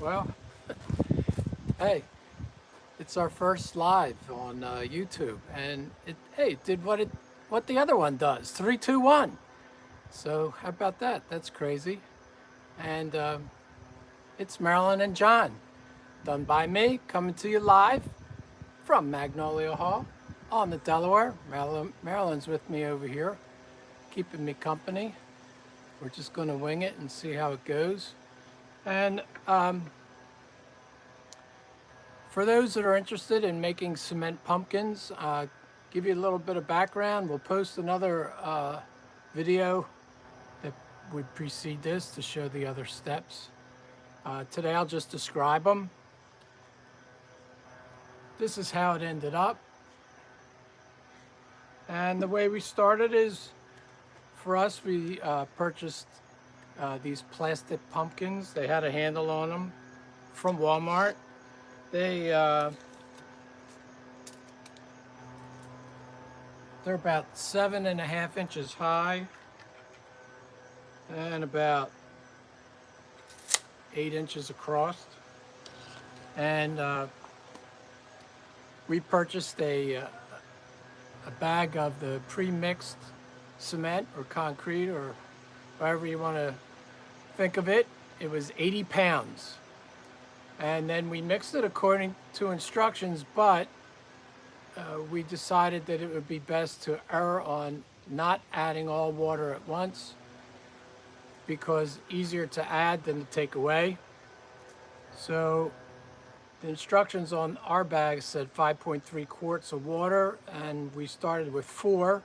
Well, hey, it's our first live on YouTube, and it did what the other one does. 3, 2, 1. So how about that? That's crazy. And it's Marilyn and John, done by me, coming to you live from Magnolia Hall on the Delaware. Marilyn's with me over here, keeping me company. We're just going to wing it and see how it goes. And for those that are interested in making cement pumpkins, give you a little bit of background. We'll post another video that would precede this to show the other steps. Today I'll just describe them. This is how it ended up. And the way we started is, for us, we purchased these plastic pumpkins. They had a handle on them from Walmart. They're about 7.5 inches high and about 8 inches across. And we purchased a bag of the pre-mixed cement or concrete, or however you want to think of it. It was 80 pounds. And then we mixed it according to instructions, but we decided that it would be best to err on not adding all water at once, because easier to add than to take away. So the instructions on our bag said 5.3 quarts of water, and we started with 4.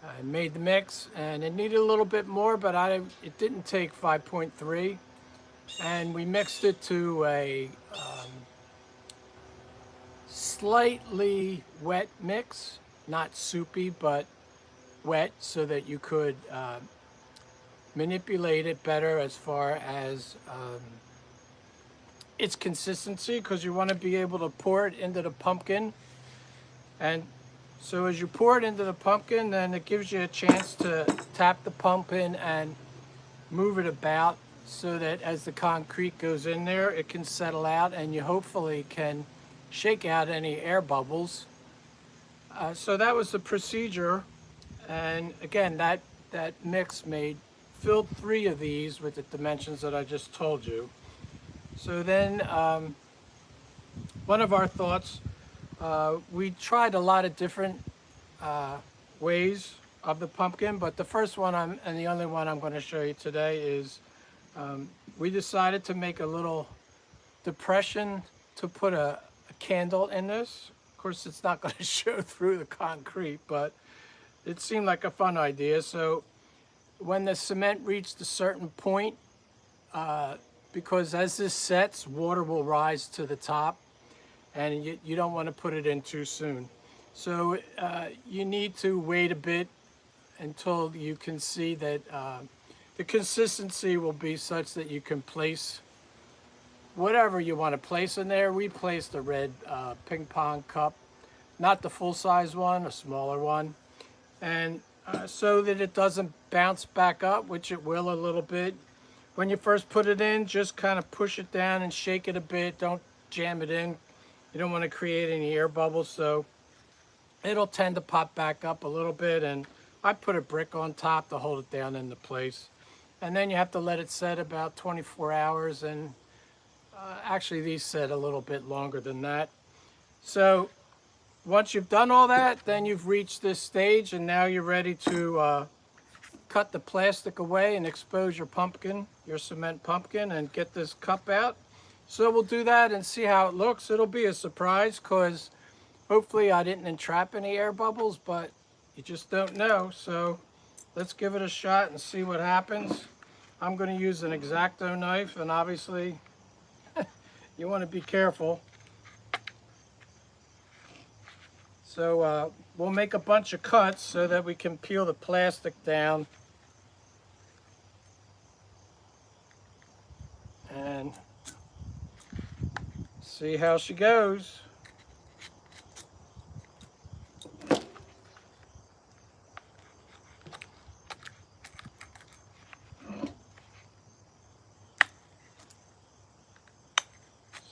I made the mix, and it needed a little bit more, but it didn't take 5.3. And we mixed it to a slightly wet mix, not soupy, but wet, so that you could manipulate it better as far as its consistency, because you want to be able to pour it into the pumpkin. And so as you pour it into the pumpkin, then it gives you a chance to tap the pumpkin and move it about, so that as the concrete goes in there, it can settle out, and you hopefully can shake out any air bubbles. So that was the procedure. And again, that mix filled 3 of these with the dimensions that I just told you. So then one of our thoughts, we tried a lot of different ways of the pumpkin, but the first one and the only one I'm going to show you today is we decided to make a little depression to put a candle in this. Of course, it's not going to show through the concrete, but it seemed like a fun idea. So when the cement reached a certain point, because as this sets, water will rise to the top, and you don't want to put it in too soon. So you need to wait a bit until you can see that the consistency will be such that you can place whatever you want to place in there. We placed a red ping pong cup, not the full-size one, a smaller one, and so that it doesn't bounce back up, which it will a little bit. When you first put it in, just kind of push it down and shake it a bit. Don't jam it in. You don't want to create any air bubbles, so it'll tend to pop back up a little bit. And I put a brick on top to hold it down into place. And then you have to let it set about 24 hours, and actually these set a little bit longer than that. So once you've done all that, then you've reached this stage, and now you're ready to cut the plastic away and expose your pumpkin, your cement pumpkin, and get this cup out. So we'll do that and see how it looks. It'll be a surprise, because hopefully I didn't entrap any air bubbles, but you just don't know. So let's give it a shot and see what happens. I'm going to use an X-Acto knife, and obviously you want to be careful. So we'll make a bunch of cuts so that we can peel the plastic down and see how she goes.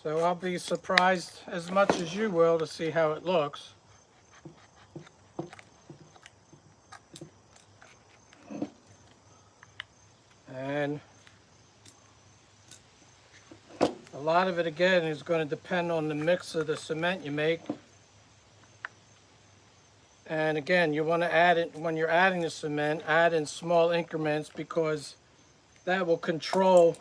So I'll be surprised as much as you will to see how it looks. And a lot of it again is going to depend on the mix of the cement you make. And again, you want to add it when you're adding the cement, add in small increments because that will control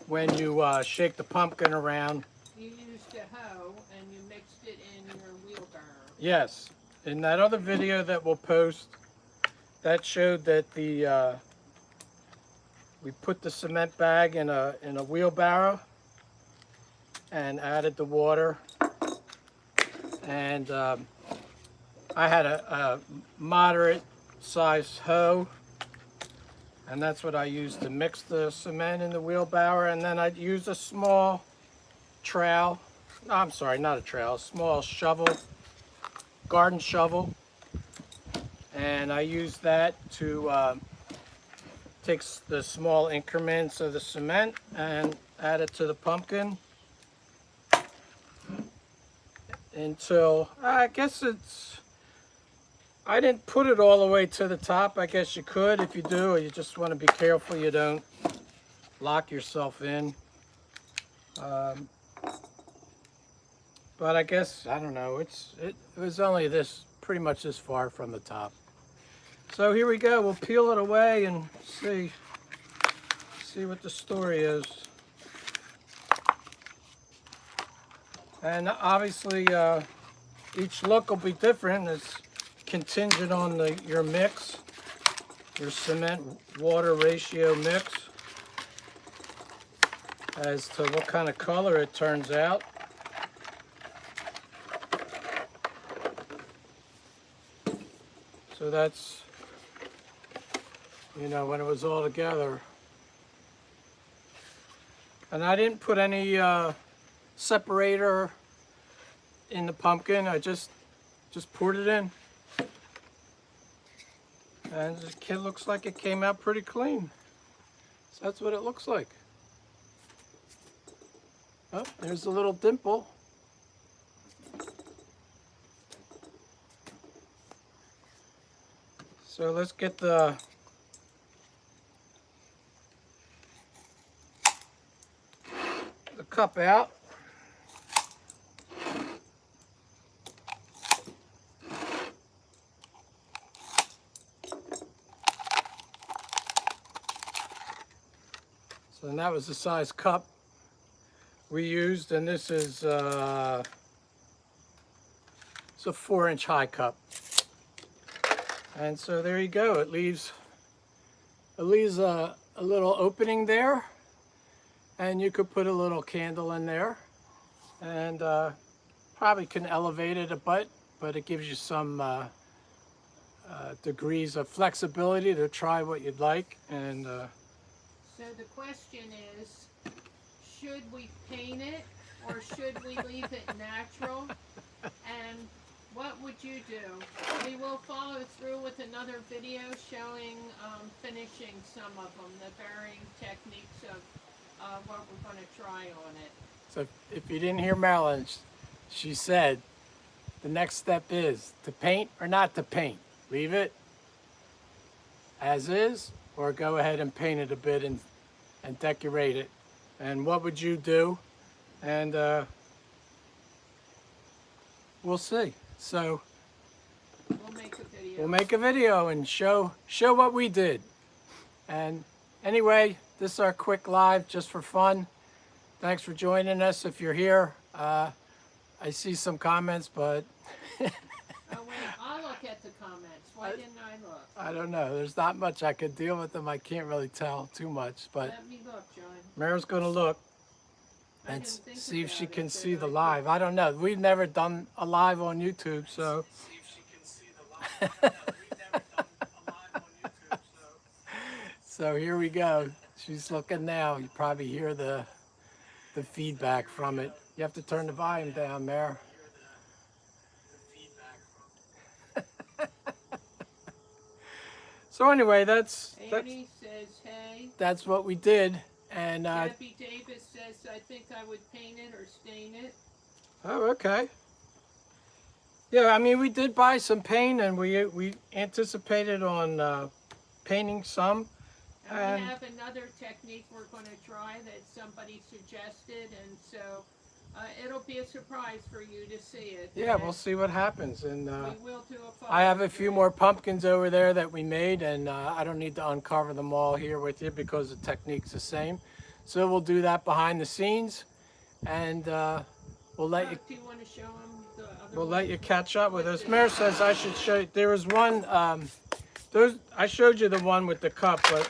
when you shake the pumpkin around. You used a hoe and you mixed it in your wheelbarrow. Yes, in that other video that we'll post, that showed that the we put the cement bag in a wheelbarrow and added the water, and I had a moderate sized hoe, and that's what I used to mix the cement in the wheelbarrow. And then I'd use a small trowel, I'm sorry, not a trowel, a small shovel, garden shovel, and I used that to take the small increments of the cement and add it to the pumpkin until, I guess I didn't put it all the way to the top. I guess you could if you do, or you just want to be careful you don't lock yourself in. But I guess, I don't know, it was only pretty much this far from the top. So here we go, we'll peel it away and see what the story is. And obviously each look will be different. It's contingent on your mix, your cement water ratio mix, as to what kind of color it turns out. So that's, you know, when it was all together. And I didn't put any separator in the pumpkin. I just poured it in. And it looks like it came out pretty clean. So that's what it looks like. Oh, there's a little dimple. So let's get the cup out. So that was the size cup we used, and this is it's a 4-inch high cup. And so there you go. It leaves a little opening there, and you could put a little candle in there, and probably can elevate it a bit, but it gives you some degrees of flexibility to try what you'd like. And so the question is, should we paint it or should we leave it natural? And what would you do? We will follow through with another video showing finishing some of them, the varying techniques of what we're going to try on it. so if you didn't hear Marilyn, she said the next step is to paint or not to paint. Leave it as is, or go ahead and paint it a bit and decorate it. And what would you do? And we'll see. So We'll make a video. we'll make a video and show what we did. And anyway, this is our quick live just for fun. Thanks for joining us if you're here. I see some comments, but Oh wait, I'll look at the comments. Why didn't I look? I don't know. There's not much I could deal with them. I can't really tell too much, but Let me look, John. Mary's gonna look I and didn't think see if she about can it, see but the I live. I don't know. We've never done a live on YouTube, so. See if she can see the live. No, we've never done a live on YouTube, so. So here we go. She's looking now. You probably hear the feedback from it. You have to turn the volume down, Mare. Hear the feedback from. So anyway, that's Annie says, hey. that's what we did. And Debbie Davis says, I think I would paint it or stain it. oh, okay. Yeah, I mean, we did buy some paint, and we anticipated on painting some. And And we have another technique we're going to try that somebody suggested, and so it'll be a surprise for you to see it. yeah, And we'll see what happens. And we will do a photo. I have a few with more pumpkins over there that we made, and I don't need to uncover them all here with you because the technique's the same. So we'll do that behind the scenes, and we'll let you. Do you want to show them the other We'll ones? let you catch up with us. Mayor says I should show you. There was one. I showed you the one with the cup, but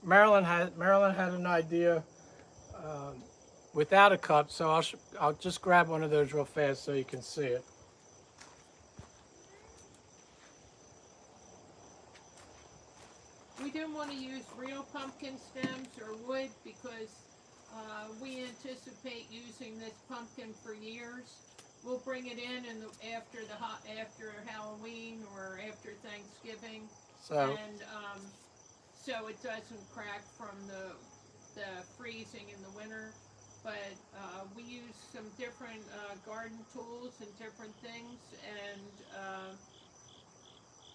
Marilyn had an idea without a cup. So I'll just grab one of those real fast so you can see it. We didn't want to use real pumpkin stems or wood because we anticipate using this pumpkin for years. We'll bring it in after Halloween or after Thanksgiving, So and so it doesn't crack from the freezing in the winter. But we use some different garden tools and different things, and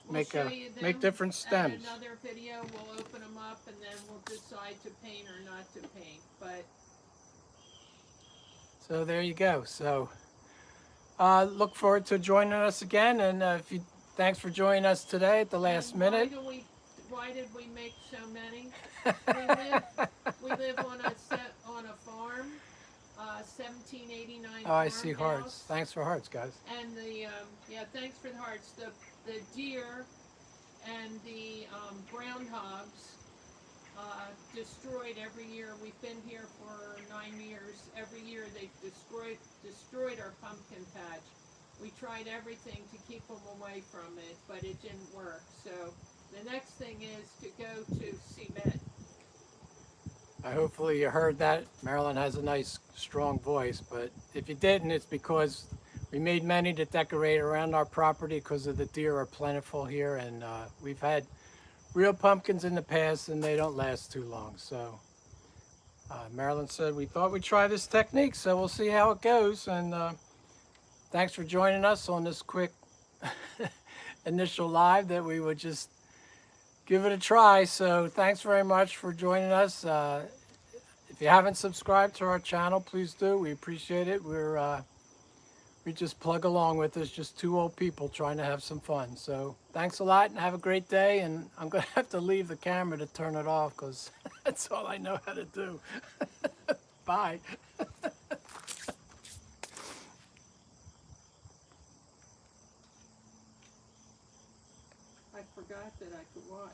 we'll show you them make different at stems. another video. We'll open them up, and then we'll decide to paint or not to paint. But So there you go. So look forward to joining us again, and thanks for joining us today at the last and minute. Why did we make so many? We live on a farm, 1789. Oh, I see farmhouse. hearts. Thanks for hearts, guys. And thanks for the hearts. The deer and the groundhogs destroyed every year. We've been here for 9 years. Every year they've destroyed our pumpkin patch. We tried everything to keep them away from it, but it didn't work. So the next thing is to go to cement. Hopefully you heard that. Marilyn has a nice, strong voice, but if you didn't, it's because we made many to decorate around our property because of the deer are plentiful here, and we've had real pumpkins in the past, and they don't last too long. So Marilyn said we thought we'd try this technique, so we'll see how it goes. And thanks for joining us on this quick initial live that we would just give it a try. So thanks very much for joining us. If you haven't subscribed to our channel, please do. We appreciate it. We just plug along with us, just two old people trying to have some fun. So thanks a lot and have a great day. And I'm going to have to leave the camera to turn it off because that's all I know how to do. Bye. I forgot that I could watch.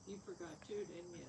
You forgot too, didn't you?